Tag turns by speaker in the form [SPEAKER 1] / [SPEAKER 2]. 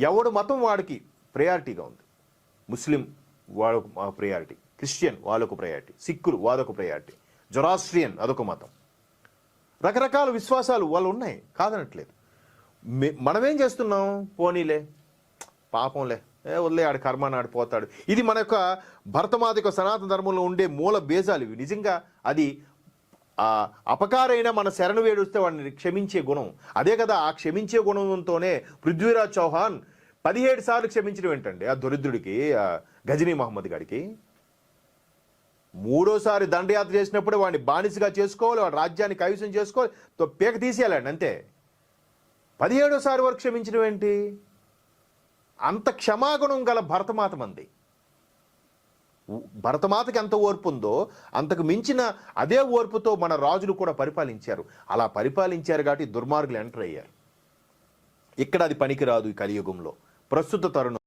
[SPEAKER 1] ఎవడు మతం వాడికి ప్రయారిటీగా ఉంది. ముస్లిం వాళ్ళకు ప్రయారిటీ, క్రిస్టియన్ వాళ్ళకు ప్రయారిటీ, సిక్కులు వాళ్ళకు ప్రయారిటీ, జొరాస్ట్రియన్ అదొక మతం. రకరకాల విశ్వాసాలు వాళ్ళు ఉన్నాయి, కాదనట్లేదు. మనమేం చేస్తున్నాం, పోనీలే పాపంలే వదిలే ఆడి కర్మ నాడు పోతాడు. ఇది మన యొక్క భరతమాత యొక్క సనాతన ధర్మంలో ఉండే మూల బేజాలు ఇవి. నిజంగా అది అపకారైనా మన శరణు వేడుస్తే వాడిని క్షమించే గుణం అదే కదా. ఆ క్షమించే గుణంతోనే పృథ్వీరాజ్ చౌహాన్ 17 సార్లు క్షమించడం ఏంటండి ఆ దరిద్రుడికి, గజనీ మహమ్మద్ గారికి. 3ఓసారి దండయాత్ర చేసినప్పుడు వాడిని బానిసగా చేసుకోవాలి, వాడి రాజ్యాన్ని కైవసం చేసుకోవాలి, పేక తీసేయాలండి అంతే. 17ఓసారి వరకు క్షమించడం ఏంటి? అంత క్షమాగుణం గల భరతమాత మంది. భరతమాతకి ఎంత ఓర్పు ఉందో అంతకు మించిన అదే ఓర్పుతో మన రాజులు కూడా పరిపాలించారు. అలా పరిపాలించారు కాబట్టి దుర్మార్గులు ఎంటర్ అయ్యారు. ఇక్కడ అది పనికిరాదు ఈ కలియుగంలో ప్రస్తుత తరుణం.